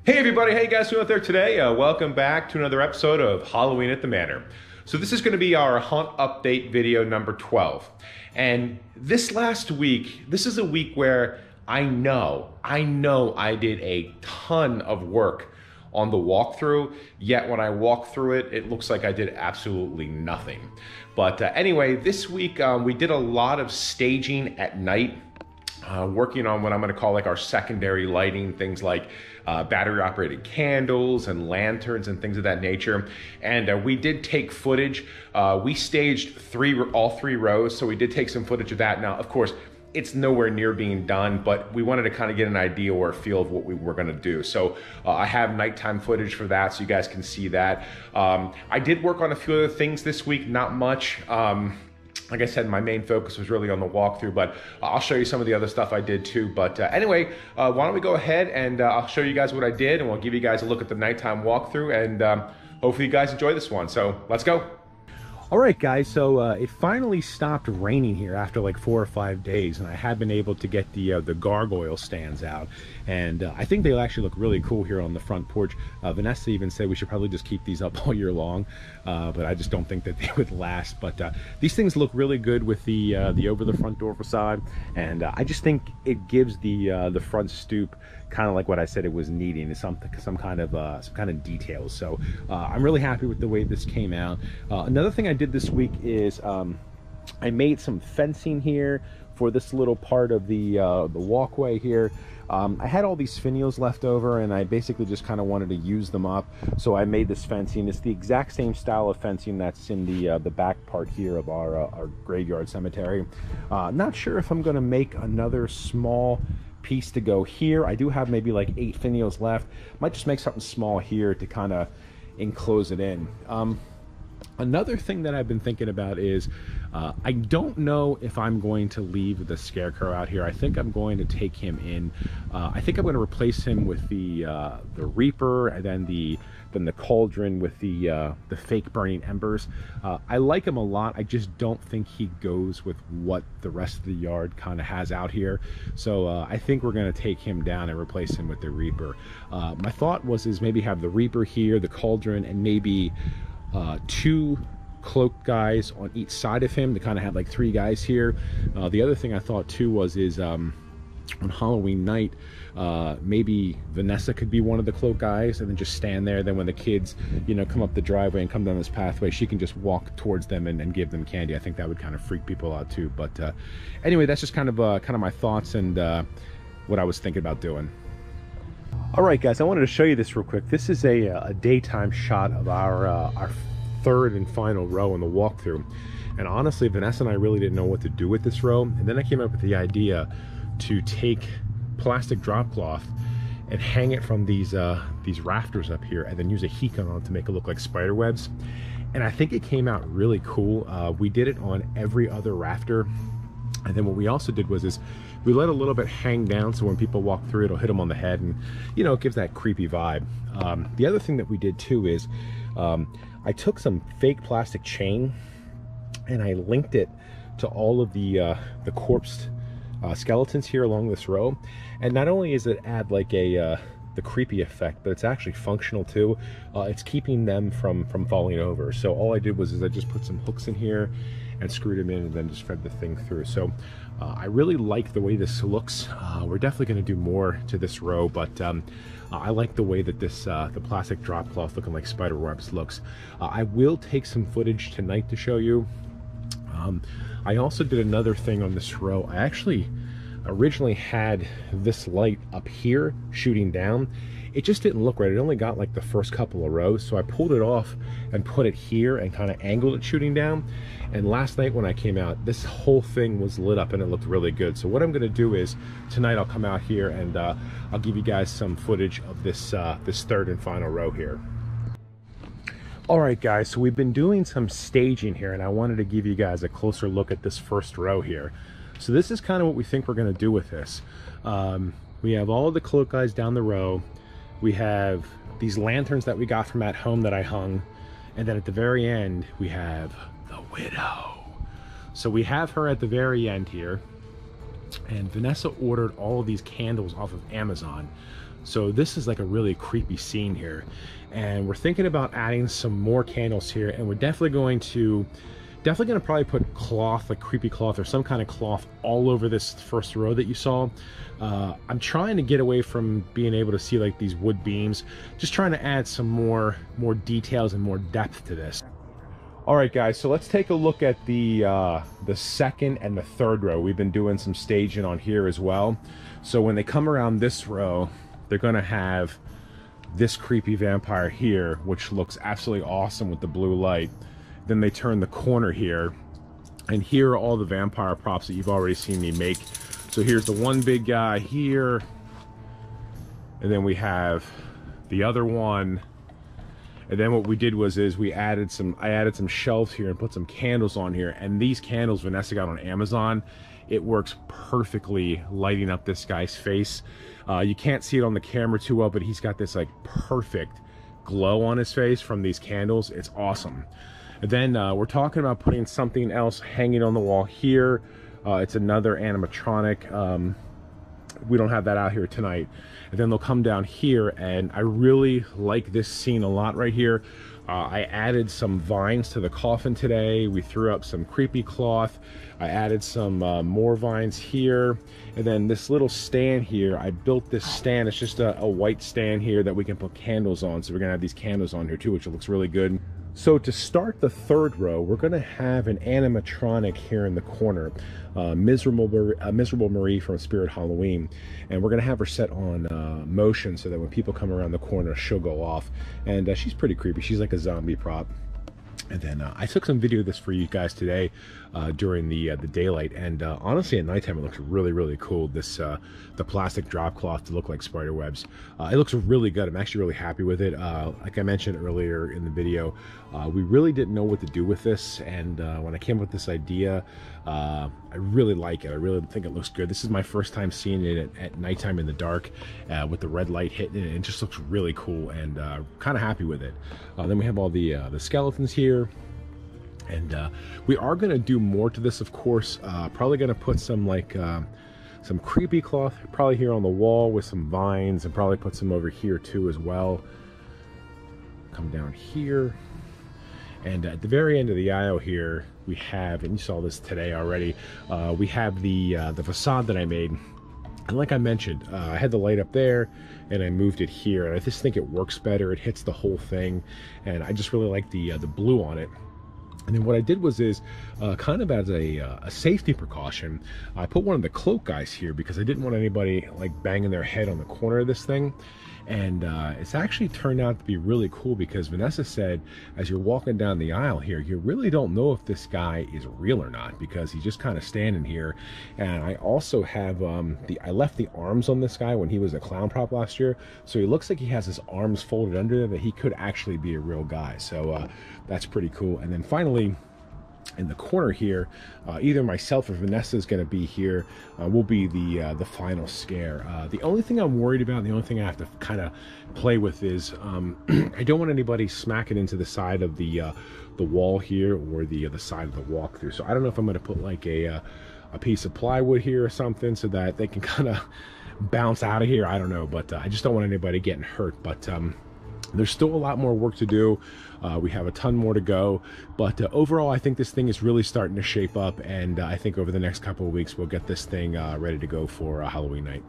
Hey everybody, how you guys doing out there today? Welcome back to another episode of Halloween at the Manor. So this is going to be our hunt update video number 12. And this last week, this is a week where I know I did a ton of work on the walkthrough, yet when I walk through it, it looks like I did absolutely nothing. But anyway, this week we did a lot of staging at night, working on what I'm going to call like our secondary lighting, things like battery operated candles and lanterns and things of that nature. And we did take footage. We staged all three rows, so we did take some footage of that. Now, of course, it's nowhere near being done, but we wanted to kind of get an idea or a feel of what we were going to do. So I have nighttime footage for that, so you guys can see that. I did work on a few other things this week, not much. Like I said, my main focus was really on the walkthrough, but I'll show you some of the other stuff I did too. But anyway, why don't we go ahead and I'll show you guys what I did, and we'll give you guys a look at the nighttime walkthrough, and hopefully you guys enjoy this one. So let's go. All right, guys, so it finally stopped raining here after like 4 or 5 days, and I have been able to get the gargoyle stands out, and I think they'll actually look really cool here on the front porch. Vanessa even said we should probably just keep these up all year long, but I just don't think that they would last. But these things look really good with the over the front door facade, and I just think it gives the front stoop kind of like what I said it was needing, is some kind of details. So I'm really happy with the way this came out. Another thing I did this week is I made some fencing here for this little part of the walkway here. I had all these finials left over, and I basically just kind of wanted to use them up, so I made this fencing. It's the exact same style of fencing that's in the back part here of our graveyard cemetery. Not sure if I'm going to make another small piece to go here. I do have maybe like 8 finials left. Might just make something small here to kind of enclose it in. Another thing that I've been thinking about is I don't know if I'm going to leave the scarecrow out here. I think I'm going to take him in. I think I'm going to replace him with the reaper, and then the cauldron with the fake burning embers. I like him a lot. I just don't think he goes with what the rest of the yard kind of has out here. So I think we're going to take him down and replace him with the reaper. My thought was maybe have the reaper here, the cauldron, and maybe 2 cloaked guys on each side of him to kind of have like 3 guys here. The other thing I thought too was on Halloween night, maybe Vanessa could be one of the cloak guys and then just stand there. Then when the kids, come up the driveway and come down this pathway, she can just walk towards them and give them candy. I think that would kind of freak people out too. But anyway, that's just kind of my thoughts and what I was thinking about doing. All right, guys, I wanted to show you this real quick. This is a daytime shot of our third and final row in the walkthrough. And honestly, Vanessa and I really didn't know what to do with this row. And then I came up with the idea to take plastic drop cloth and hang it from these rafters up here, and then use a heat gun on it to make it look like spider webs. And I think it came out really cool. We did it on every other rafter. And then what we also did was we let a little bit hang down, so when people walk through, it'll hit them on the head, and it gives that creepy vibe. The other thing that we did too is I took some fake plastic chain and I linked it to all of the corpse skeletons here along this row. And not only is it add like the creepy effect, but it's actually functional too. It's keeping them from falling over. So all I did was I just put some hooks in here and screwed them in, and then just fed the thing through. So I really like the way this looks. We're definitely going to do more to this row, but I like the way that this the plastic drop cloth looking like spider webs looks. I will take some footage tonight to show you. I also did another thing on this row. I actually originally had this light up here shooting down. It just didn't look right. It only got like the first couple of rows, so I pulled it off and put it here and kind of angled it shooting down. And last night when I came out, this whole thing was lit up and it looked really good. So what I'm going to do is tonight I'll come out here and I'll give you guys some footage of this this third and final row here. All right, guys, so we've been doing some staging here, and I wanted to give you guys a closer look at this first row here. So this is kind of what we think we're going to do with this. We have all the cloak guys down the row. We have these lanterns that we got from at home that I hung. And then at the very end, we have the widow. So we have her at the very end here. And Vanessa ordered all of these candles off of Amazon. So this is like a really creepy scene here. And we're thinking about adding some more candles here, and we're definitely going to probably put cloth, like creepy cloth or some kind of cloth, all over this first row that you saw. I'm trying to get away from being able to see like these wood beams, just trying to add some more details and more depth to this. All right, guys, so let's take a look at the second and the third row. We've been doing some staging on here as well. So when they come around this row, they're gonna have this creepy vampire here, which looks absolutely awesome with the blue light. Then they turn the corner here, and here are all the vampire props that you've already seen me make. So here's the one big guy here, and then we have the other one. And then what we did was I added some shelves here and put some candles on here. And these candles Vanessa got on Amazon. It works perfectly lighting up this guy's face. You can't see it on the camera too well, but he's got this like perfect glow on his face from these candles. It's awesome. And then we're talking about putting something else hanging on the wall here. It's another animatronic. We don't have that out here tonight. And then they'll come down here, and I really like this scene a lot right here. I added some vines to the coffin today. We threw up some creepy cloth. I added some more vines here. And then this little stand here, I built this stand. It's just a white stand here that we can put candles on. So we're gonna have these candles on here too, which looks really good. So to start the third row, we're going to have an animatronic here in the corner, Miserable Marie from Spirit Halloween, and we're going to have her set on motion so that when people come around the corner, she'll go off. And she's pretty creepy. She's like a zombie prop. And then I took some video of this for you guys today during the daylight, and honestly at nighttime it looks really, really cool. This the plastic drop cloth to look like spider webs. It looks really good. I'm actually really happy with it. Like I mentioned earlier in the video, we really didn't know what to do with this, and when I came up with this idea, I really like it. I really think it looks good. This is my first time seeing it at nighttime in the dark with the red light hitting it. It just looks really cool, and kind of happy with it. Then we have all the skeletons here. And we are going to do more to this, of course. Probably going to put some like some creepy cloth probably here on the wall with some vines, and probably put some over here too as well. Come down here, and at the very end of the aisle here we have, and you saw this today already, we have the facade that I made. And like I mentioned, I had the light up there and I moved it here, and I just think it works better. It hits the whole thing, and I just really like the blue on it. And then what I did was kind of as a safety precaution, I put one of the cloak guys here because I didn't want anybody like banging their head on the corner of this thing. And it's actually turned out to be really cool because Vanessa said, as you're walking down the aisle here, you really don't know if this guy is real or not because he's just kind of standing here. And I also have I left the arms on this guy when he was a clown prop last year, so he looks like he has his arms folded under there, that he could actually be a real guy. So that's pretty cool. And then finally, in the corner here, either myself or Vanessa is going to be here. Will be the final scare. The only thing I'm worried about, and the only thing I have to kind of play with is I don't want anybody smacking into the side of the wall here or the side of the walkthrough. So I don't know if I'm going to put like a piece of plywood here or something so that they can kind of bounce out of here. I don't know, but I just don't want anybody getting hurt. But there's still a lot more work to do. We have a ton more to go, but overall I think this thing is really starting to shape up, and I think over the next couple of weeks we'll get this thing ready to go for Halloween night.